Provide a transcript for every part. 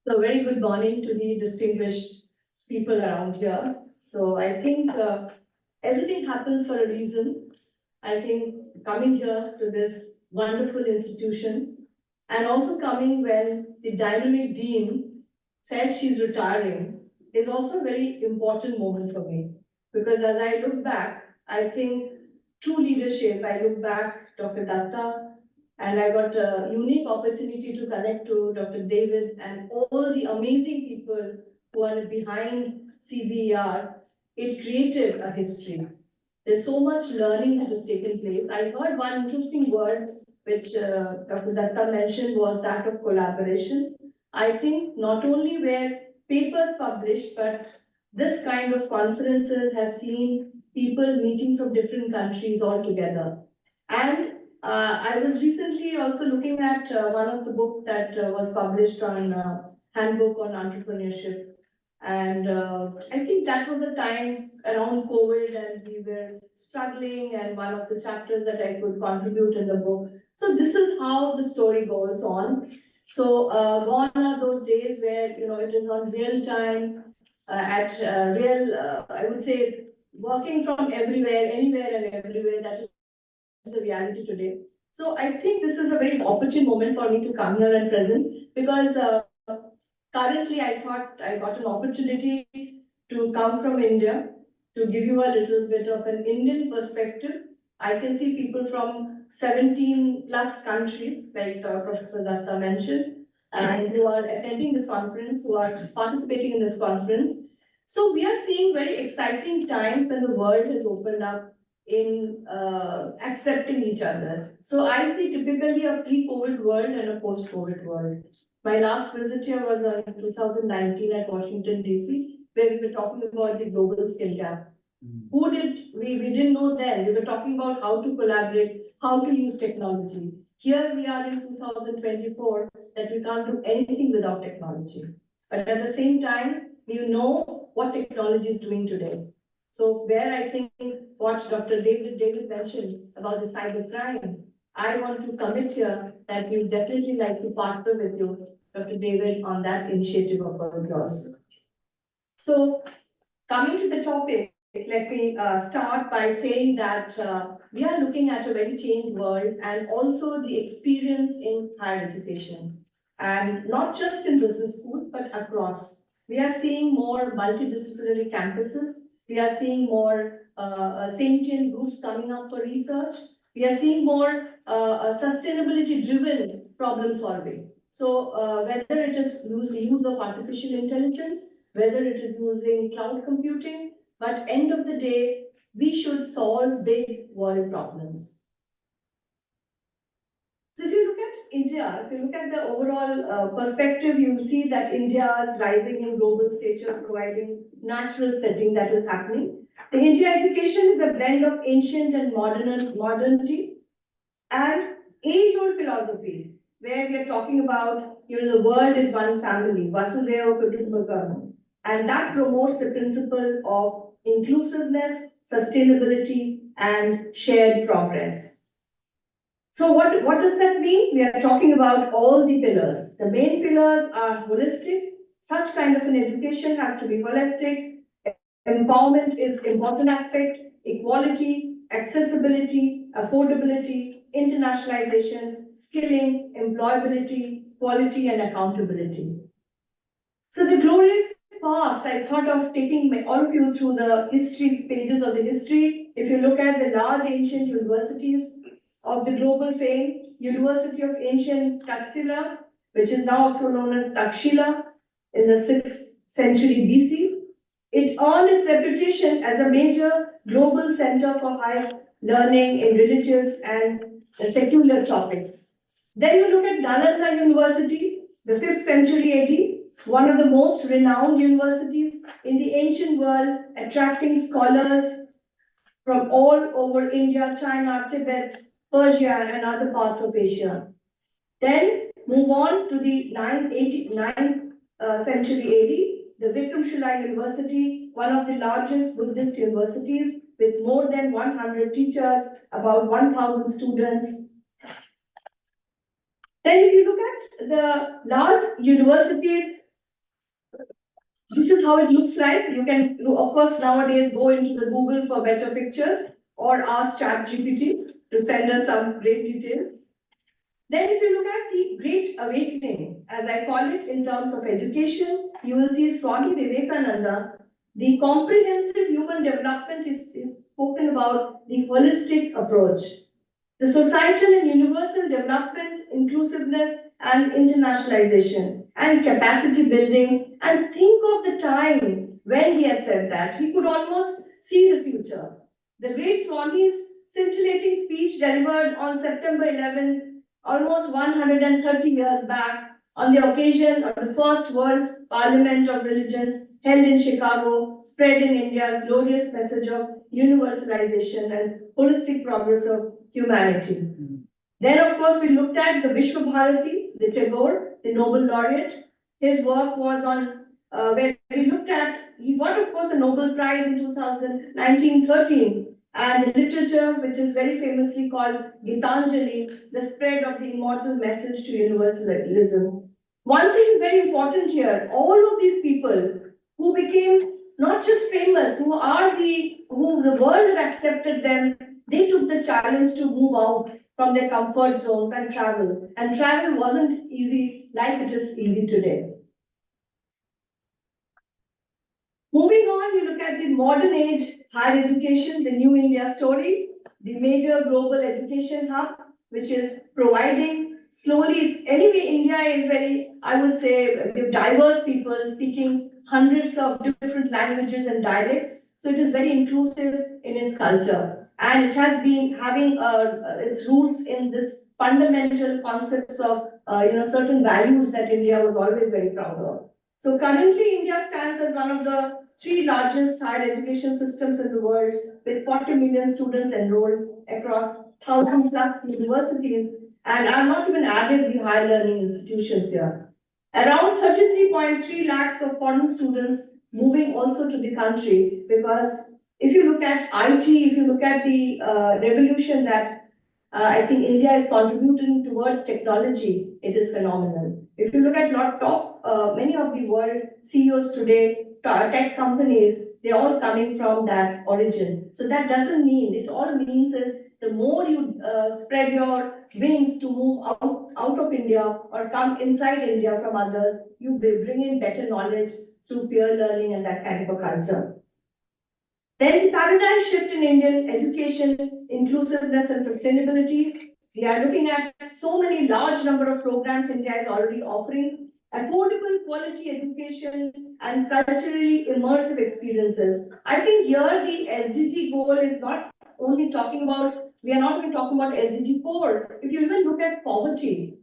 So very good morning to the distinguished people around here. So I think everything happens for a reason. I think coming here to this wonderful institution and also coming when the dynamic dean says she's retiring is also a very important moment for me. Because as I look back, I think true leadership, I look back, Dr. Datta, and I got a unique opportunity to connect to Dr. David and all the amazing people who are behind CBER. It created a history. There's so much learning that has taken place. I heard one interesting word which Dr. Datta mentioned was that of collaboration. I think not only were papers published, but this kind of conferences have seen people meeting from different countries all together. And I was recently also looking at one of the books that was published on Handbook on Entrepreneurship. And I think that was a time around COVID and we were struggling, and one of the chapters that I could contribute in the book. So this is how the story goes on. So gone are those days where it is on real time, at real, I would say, working from everywhere, anywhere and everywhere. That is the reality today. So I think this is a very opportune moment for me to come here and present, because currently I thought I got an opportunity to come from India to give you a little bit of an Indian perspective. I can see people from 17 plus countries, like Professor Datta mentioned, and who are attending this conference, who are participating in this conference. So we are seeing very exciting times when the world has opened up in accepting each other. So I see typically a pre-COVID world and a post-COVID world. My last visit here was in 2019 at Washington, D.C., where we were talking about the global skill gap. We didn't know then. We were talking about how to collaborate, how to use technology. Here we are in 2024 that we can't do anything without technology. But at the same time, you know what technology is doing today. So where I think what Dr. David mentioned about the cybercrime, I want to commit here that we definitely like to partner with you, Dr. David, on that initiative of yours. So coming to the topic, let me start by saying that we are looking at a very changed world and also the experience in higher education. And not just in business schools, but across. We are seeing more multidisciplinary campuses. We are seeing more sentient groups coming up for research. We are seeing more sustainability-driven problem solving. So whether it is the use of artificial intelligence, whether it is using cloud computing, but end of the day, we should solve big world problems. So if you look at India, if you look at the overall perspective, you will see that India is rising in global stature, providing natural setting that is happening. The India education is a blend of ancient and modernity and age-old philosophy, where we are talking about, the world is one family, Vasudhaiva Kutumbakam, and that promotes the principle of inclusiveness, sustainability, and shared progress. So what does that mean? We are talking about all the pillars. The main pillars are holistic. Such kind of an education has to be holistic. Empowerment is important aspect. Equality, accessibility, affordability, internationalization, skilling, employability, quality, and accountability. So the glorious past, I thought of taking all of you through the history pages of the history. If you look at the large ancient universities of the global fame, University of Ancient Taxila, which is now also known as Takshila, in the 6th century BC, it earned its reputation as a major global center for high learning in religious and secular topics. Then you look at Nalanda University, the 5th century AD, one of the most renowned universities in the ancient world, attracting scholars from all over India, China, Tibet, Persia, and other parts of Asia. Then move on to the 9th century AD, the Vikramshila University, one of the largest Buddhist universities with more than 100 teachers, about 1,000 students. Then if you look at the large universities This is how it looks like. You can, of course, nowadays go into the Google for better pictures or ask ChatGPT to send us some great details. Then if you look at the Great Awakening, as I call it in terms of education, you will see Swami Vivekananda. The comprehensive human development is spoken about the holistic approach. The societal and universal development, inclusiveness and internationalization and capacity building. And think of the time when he has said that. He could almost see the future. The great Swami's scintillating speech delivered on September 11, almost 130 years back, on the occasion of the first World's Parliament of Religions held in Chicago, spread in India's glorious message of universalization and holistic progress of humanity. Then, of course, we looked at the Vishwa Bharati, the Tagore, the Nobel laureate. His work was on, where we looked at, he got, of course, a Nobel Prize in 1913, and the literature, which is very famously called Gitanjali, the spread of the immortal message to universalism. One thing is very important here, all of these people who became not just famous, who the world have accepted them, they took the challenge to move out from their comfort zones and travel. And travel wasn't easy like it is easy today. Moving on, we look at the modern age higher education, the new India story, the major global education hub, which is providing slowly, India is very, I would say, diverse people speaking hundreds of different languages and dialects. So it is very inclusive in its culture. And it has been having its roots in this fundamental concepts of certain values that India was always very proud of. So currently, India stands as one of the three largest higher education systems in the world, with 40 million students enrolled across 1,000 plus universities, and I've not even added the higher learning institutions here. Around 33.3 lakhs of foreign students moving also to the country, because if you look at IT, if you look at the revolution that I think India is contributing towards technology, it is phenomenal. If you look at many of the world CEOs today, tech companies, they're all coming from that origin. So that doesn't mean, it all means is the more you spread your wings to move out of India or come inside India from others, you bring in better knowledge through peer learning and that kind of a culture. Then the paradigm shift in Indian education, inclusiveness and sustainability. We are looking at so many large number of programs India is already offering, affordable quality education and culturally immersive experiences. I think here the SDG goal is not only talking about, we are not even talking about SDG 4. If you even look at poverty,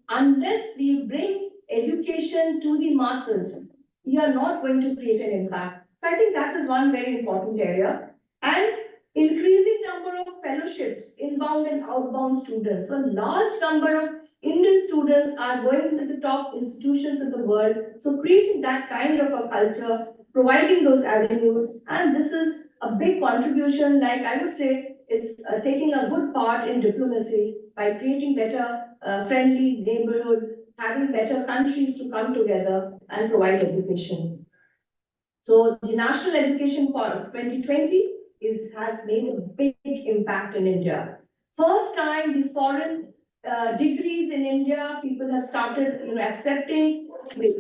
unless we bring education to the masses, we are not going to create an impact. So I think that is one very important area. And increasing number of fellowships, inbound and outbound students. So a large number of Indian students are going to the top institutions in the world. So creating that kind of a culture, providing those avenues, and this is a big contribution, like I would say, it's taking a good part in diplomacy by creating better friendly neighborhood, having better countries to come together and provide education. So the National Education for 2020 has made a big impact in India. First time the foreign degrees in India, people have started accepting.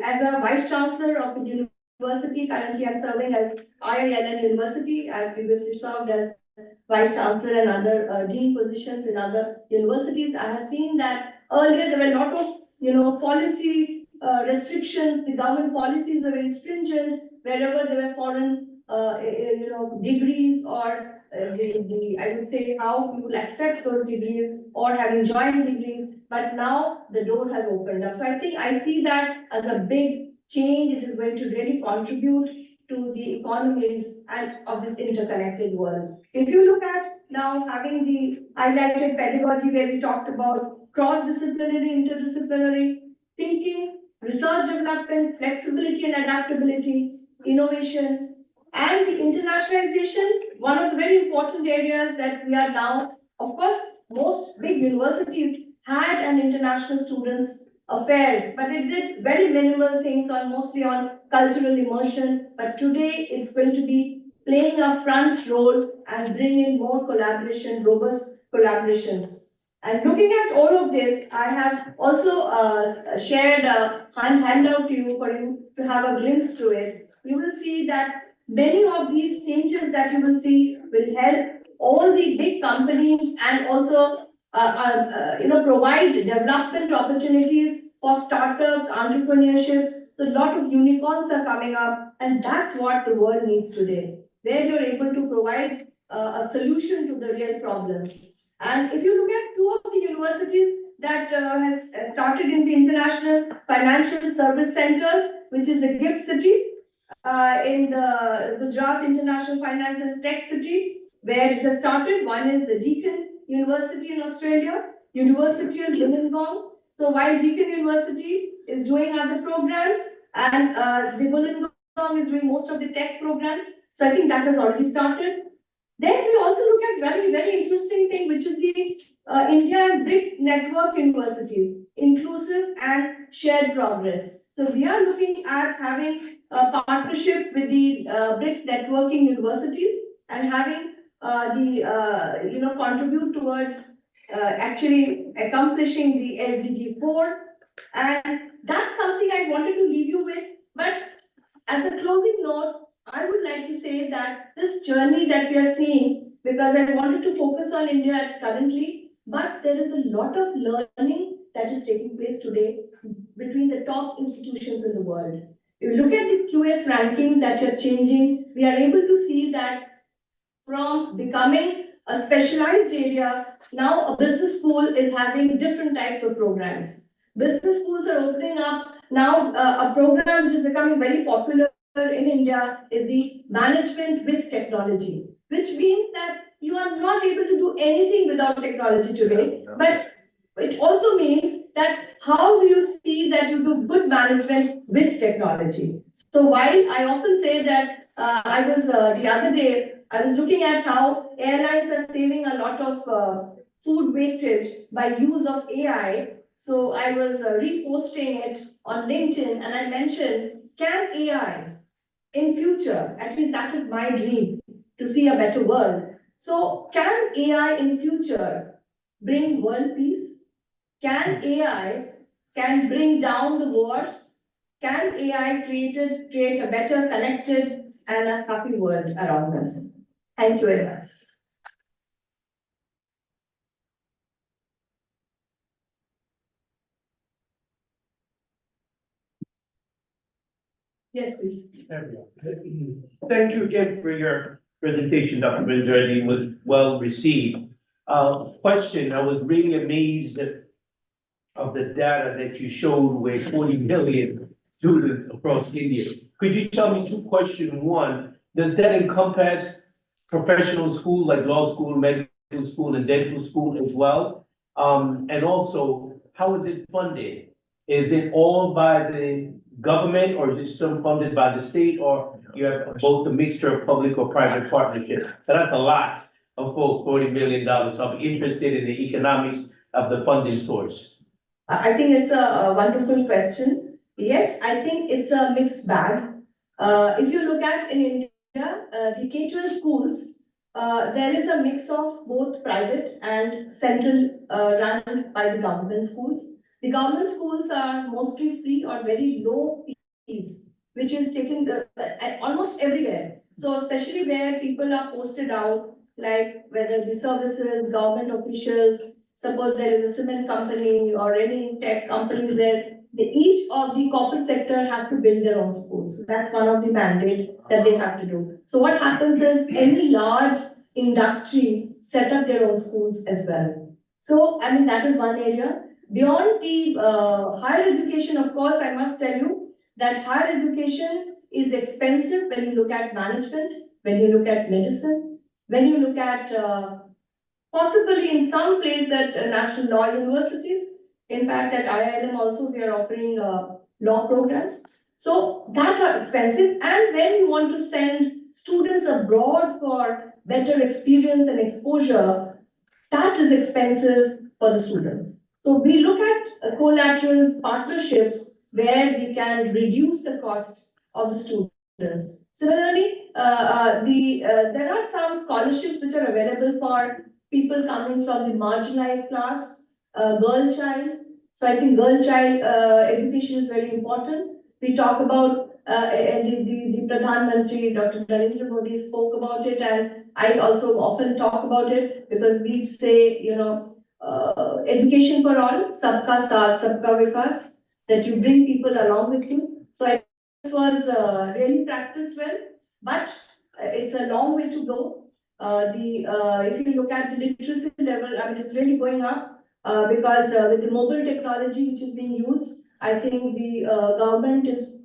As a Vice Chancellor of a university, currently I'm serving as IILM University. I previously served as Vice Chancellor and other dean positions in other universities. I have seen that earlier there were a lot of policy restrictions. The government policies were very stringent wherever there were foreign degrees or I would say how people accept those degrees or having joint degrees, but now the door has opened up. So I think I see that as a big change. It is going to really contribute to the economies and of this interconnected world. If you look at now having the highlighted pedagogy where we talked about cross-disciplinary, interdisciplinary thinking, research development, flexibility and adaptability, innovation, and the internationalization, one of the very important areas that we are now, of course, most big universities had an international students affairs, but it did very minimal things on mostly on cultural immersion. But today it's going to be playing a front role and bring in more collaboration, robust collaborations. And looking at all of this, I have also shared a handout to you for you to have a glimpse to it. You will see that many of these changes that you will see will help all the big companies and also provide development opportunities for startups, entrepreneurships. So a lot of unicorns are coming up, and that's what the world needs today, where you're able to provide a solution to the real problems. And if you look at two of the universities that has started in the International Financial Service Centers, which is the GIFT City, in the Gujarat International Finance and Tech City, where it has started. One is the Deakin University in Australia, University of Wollongong. So while Deakin University is doing other programs, and the Wollongong is doing most of the tech programs, so I think that has already started. Then we also look at very interesting thing, which is the India and BRIC network universities, inclusive and shared progress. So we are looking at having a partnership with the BRIC networking universities and having contribute towards actually accomplishing the SDG 4. And that's something I wanted to leave you with. But as a closing note, I would like to say that this journey that we are seeing, because I wanted to focus on India currently, but there is a lot of learning that is taking place today between the top institutions in the world. If you look at the QS ranking that you're changing, we are able to see that from becoming a specialized area, now a business school is having different types of programs. Business schools are opening up now. A program which is becoming very popular in India is the management with technology, which means that you are not able to do anything without technology today. But it also means that how do you see that you do good management with technology? So while I often say that I was the other day, I was looking at how airlines are saving a lot of food wastage by use of AI. So I was reposting it on LinkedIn, and I mentioned, can AI in future, at least that is my dream, to see a better world. So can AI in future bring world peace? Can AI bring down the wars? Can AI create a better connected and a happy world around us? Thank you very much. Yes, please. Thank you again for your presentation, Dr. Banerjee. It was well received. Question, I was really amazed of the data that you showed with 40 million students across India. Could you tell me two questions? One, does that encompass professional school like law school, medical school, and dental school as well? And also, how is it funded? Is it all by the government, or is it still funded by the state, or you have both a mixture of public or private partnership? So that's a lot of folks, $40 million. So I'm interested in the economics of the funding source. I think it's a wonderful question. Yes, I think it's a mixed bag. If you look at in India, the K-12 schools, there is a mix of both private and central run by the government schools. The government schools are mostly free or very low fees, which is taken almost everywhere. So especially where people are posted out, like whether the services, government officials, suppose there is a cement company or any tech companies there, each of the corporate sector have to build their own schools. So that's one of the mandate that they have to do. So what happens is any large industry set up their own schools as well. So I mean that is one area. Beyond the higher education, of course, I must tell you that higher education is expensive when you look at management, when you look at medicine, when you look at possibly in some place that national law universities. In fact, at IILM also we are offering law programs. So that are expensive. And when you want to send students abroad for better experience and exposure, that is expensive for the students. So we look at collateral partnerships where we can reduce the cost of the students. Similarly, there are some scholarships which are available for people coming from the marginalized class, girl child. So I think girl child education is very important. We talk about the Pradhan Mantri, Dr. Narendra Modi spoke about it, and I also often talk about it because we say, education for all, sabka saath, sabka vikas, that you bring people along with you. So I think this was really practiced well, but it's a long way to go. If you look at the literacy level, I mean, it's really going up because with the mobile technology which is being used, I think the government is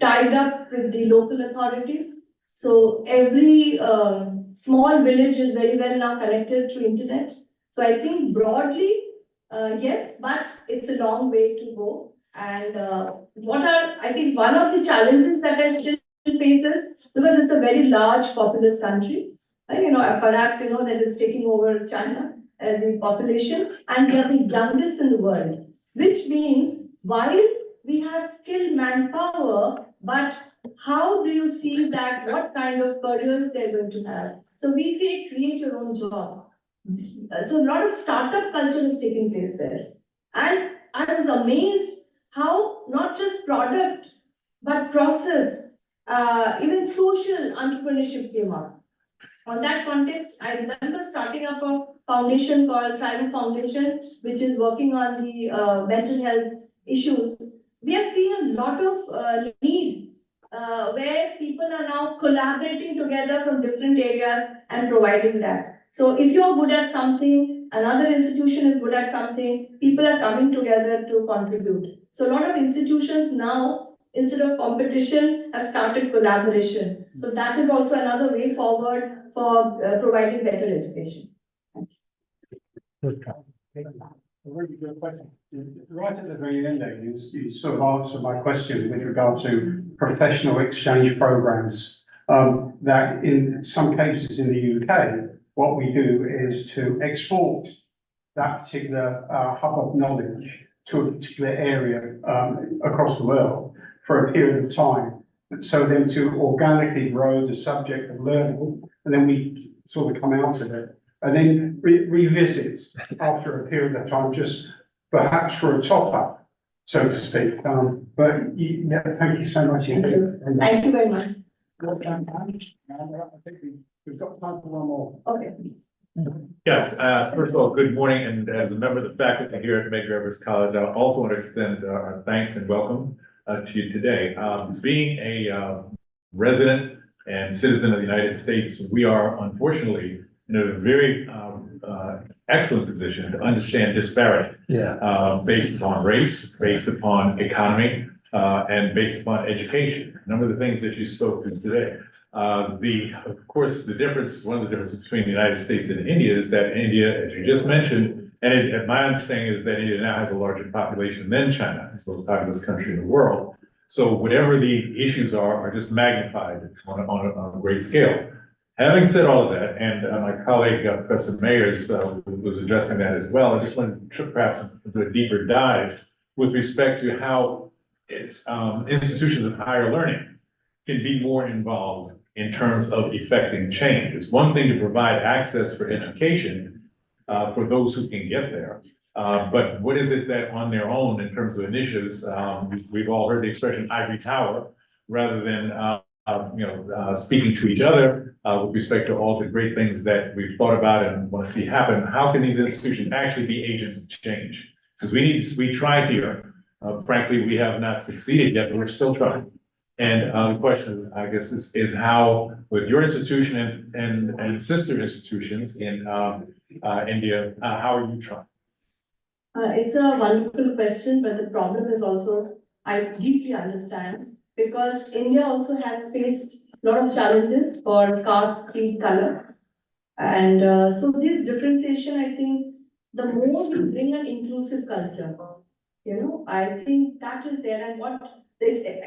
tied up with the local authorities. So every small village is very well now connected through internet. So I think broadly, yes, but it's a long way to go. And I think one of the challenges that I still faces, because it's a very large populous country, perhaps that is taking over China as the population, and we are the youngest in the world, which means while we have skilled manpower, but how do you see that, what kind of careers they're going to have? So we say create your own job. So a lot of startup culture is taking place there. And I was amazed how not just product, but process, even social entrepreneurship came up. On that context, I remember starting up a foundation called Triumph Foundation, which is working on the mental health issues. We are seeing a lot of need where people are now collaborating together from different areas and providing that. So if you're good at something, another institution is good at something, people are coming together to contribute. So a lot of institutions now, instead of competition, have started collaboration. So that is also another way forward for providing better education. A really good question. Right at the very end there, you sort of answered my question with regard to professional exchange programs. That in some cases in the UK, what we do is to export that particular hub of knowledge to a particular area across the world for a period of time. So then to organically grow the subject of learning, and then we sort of come out of it and then revisit after a period of time, just perhaps for a top up, so to speak. Yeah, thank you so much. Thank you. Thank you very much. Well done, Anne. I think we've got time for one more. Okay. Yes, first of all, good morning, and as a member of the faculty here at Medgar Evers College, I also want to extend our thanks and welcome to you today. Being a resident and citizen of the United States, we are unfortunately in a very excellent position to understand disparity. Based upon race, based upon economy, and based upon education. A number of the things that you spoke to today. Of course, one of the differences between the United States and India is that India, as you just mentioned, and my understanding is that India now has a larger population than China. It's the most populous country in the world. So whatever the issues are just magnified on a great scale. Having said all of that, and my colleague, Professor Mayers, was addressing that as well, I just wanted to perhaps do a deeper dive with respect to how institutions of higher learning can be more involved in terms of effecting change. It's one thing to provide access for education for those who can get there. But what is it that on their own in terms of initiatives, we've all heard the expression ivory tower, rather than speaking to each other with respect to all the great things that we've thought about and want to see happen. How can these institutions actually be agents of change? Because we tried here. Frankly, we have not succeeded yet, but we're still trying. And the question, I guess, is how, with your institution and sister institutions in India, how are you trying? It's a wonderful question, but the problem is also, I deeply understand, because India also has faced a lot of challenges for caste, creed, color. And so this differentiation, I think, the more we bring an inclusive culture, I think that is there. And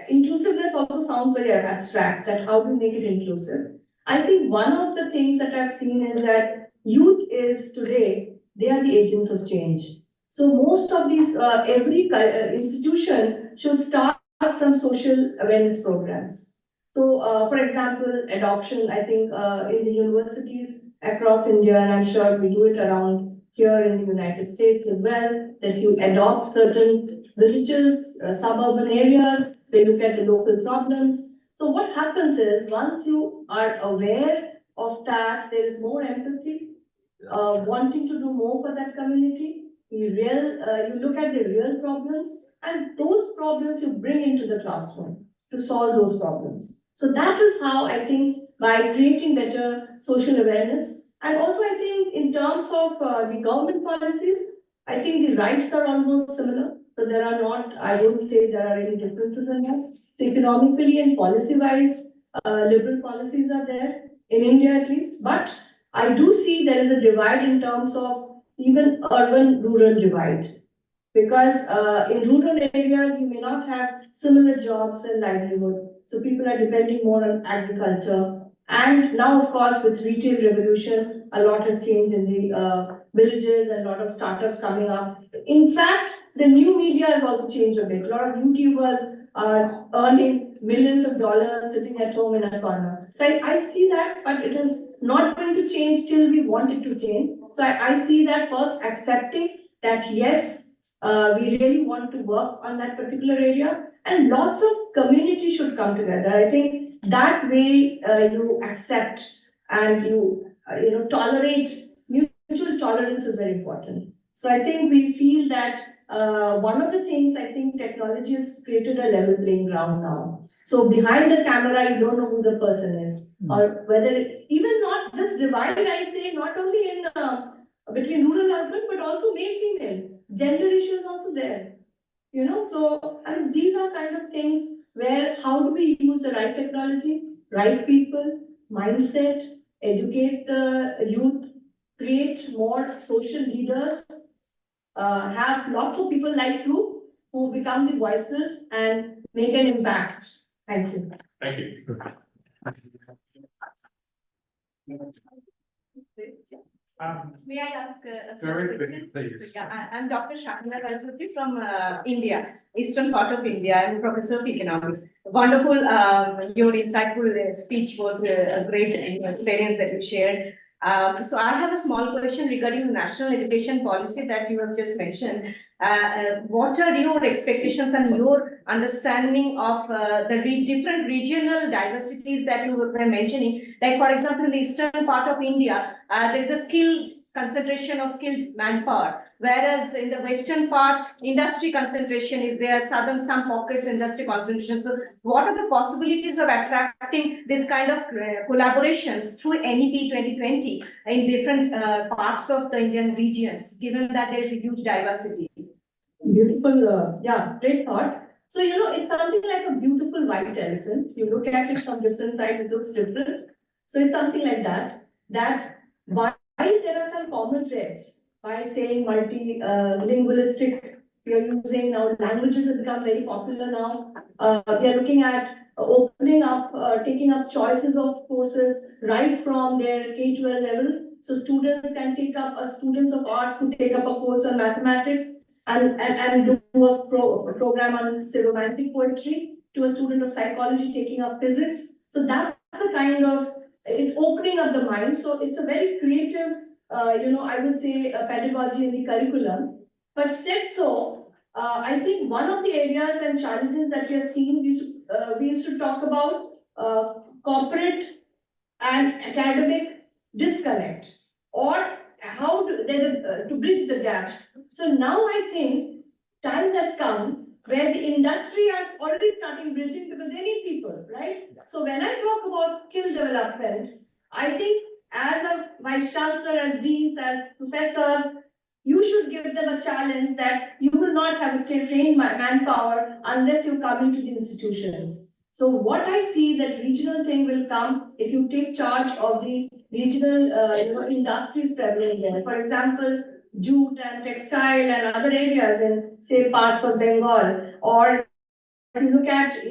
inclusiveness also sounds very abstract, that how do you make it inclusive? I think one of the things that I've seen is that youth is today, they are the agents of change. So most of these, every institution should start some social awareness programs. So, for example, adoption, I think in the universities across India, and I'm sure we do it around here in the United States as well, that you adopt certain villages, suburban areas, they look at the local problems. So what happens is, once you are aware of that, there is more empathy, wanting to do more for that community. You look at the real problems, and those problems you bring into the classroom to solve those problems. So that is how I think, by creating better social awareness, and also I think in terms of the government policies, I think the rights are almost similar. So there are not, I wouldn't say there are any differences in that. So economically and policy-wise, liberal policies are there in India at least, but I do see there is a divide in terms of even urban-rural divide. Because in rural areas, you may not have similar jobs and livelihood. So people are depending more on agriculture. And now, of course, with retail revolution, a lot has changed in the villages and a lot of startups coming up. In fact, the new media has also changed a bit. A lot of YouTubers are earning millions of dollars sitting at home in a corner. So I see that, but it is not going to change till we want it to change. So I see that first accepting that yes, we really want to work on that particular area, and lots of community should come together. I think that way you accept and you tolerate. Mutual tolerance is very important. So I think we feel that one of the things, I think technology has created a level playing ground now. So behind the camera, you don't know who the person is, or whether even not this divide. I say not only in between rural and urban, but also male female. Gender issue is also there. So I mean, these are kind of things where how do we use the right technology, right people, mindset, educate the youth, create more social leaders, have lots of people like you who become the voices and make an impact. Thank you. Thank you. May I ask a small Very question? quickly, please. Yeah, I'm Dr. Shakila Rajpati from India, eastern part of India. I'm a professor of economics. Wonderful, your insightful speech was a great experience that you shared. So I have a small question regarding the national education policy that you have just mentioned. What are your expectations and your understanding of the different regional diversities that you were mentioning? Like, for example, in the eastern part of India, there is a concentration of skilled manpower, whereas in the western part, industry concentration is there, southern some pockets, industry concentration. So what are the possibilities of attracting this kind of collaborations through NEP 2020 in different parts of the Indian regions, given that there is a huge diversity? Beautiful, yeah, great thought. So, it's something like a beautiful white elephant. You look at it from different sides, it looks different. So it's something like that why there are some common threads, by saying multi-lingualistic, we are using now, languages have become very popular now. We are looking at opening up, taking up choices of courses right from their K-12 level. So students can take up, students of arts who take up a course on mathematics, and do a program on, say, romantic poetry, to a student of psychology taking up physics. So that's the kind of, it's opening up the mind. So it's a very creative, I would say, pedagogy in the curriculum. But said so, I think one of the areas and challenges that we have seen, we used to talk about corporate and academic disconnect, or how to bridge the gap. So now I think time has come where the industry is already starting bridging, because they need people, right? So when I talk about skill development, I think as a vice chancellor, as deans, as professors, you should give them a challenge that you will not have trained manpower unless you come into the institutions. So what I see, that regional thing will come if you take charge of the regional industries prevalent there. For example, jute and textile and other areas in, say, parts of Bengal, or if you look at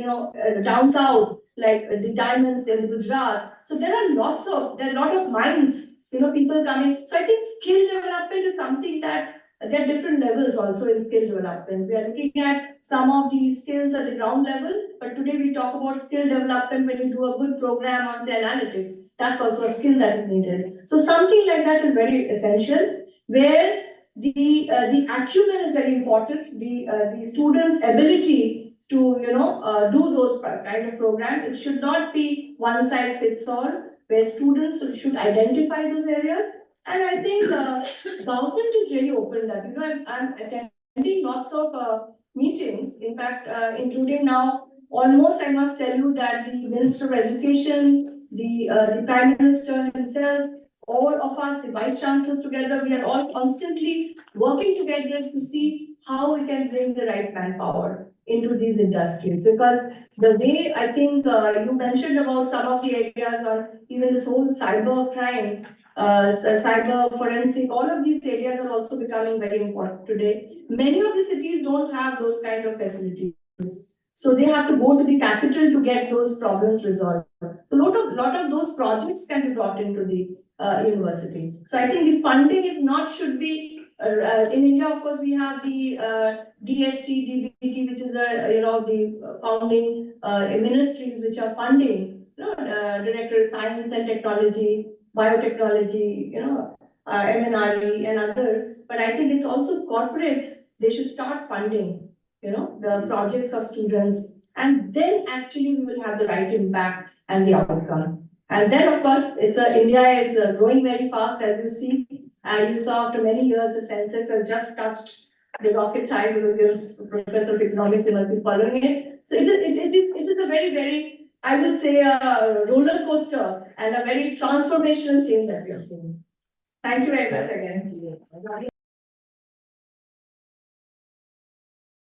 down south, like the diamonds in Gujarat. So there are a lot of mines, people coming. So I think skill development is something that there are different levels also in skill development. We are looking at some of these skills at the ground level, but today we talk about skill development when you do a good program on the analytics. That's also a skill that is needed. So something like that is very essential, where the acumen is very important. The students' ability to do those kind of program. It should not be one size fits all, where students should identify those areas. And I think government is really open that, I'm attending lots of meetings, in fact, including now, almost I must tell you that the Minister of Education, the Prime Minister himself, all of us, the Vice Chancellors together, we are all constantly working together to see how we can bring the right manpower into these industries. Because the way I think you mentioned about some of the areas on even this whole cyber crime, cyber forensic, all of these areas are also becoming very important today. Many of the cities don't have those kind of facilities. So they have to go to the capital to get those problems resolved. So lot of those projects can be brought into the university. So I think the funding should be, in India, of course, we have the DST, DBT, which is the founding ministries which are funding, Director of Science and Technology, Biotechnology, MNRE and others. But I think it's also corporates, they should start funding, the projects of students, and then actually we will have the right impact and the outcome. And then, of course, India is growing very fast, as you see. You saw after many years, the Sensex has just touched the rocket high, because you're a professor of economics, you must be following it. So it is a very, very, I would say, a roller coaster and a very transformational change that we are seeing. Thank you very much again.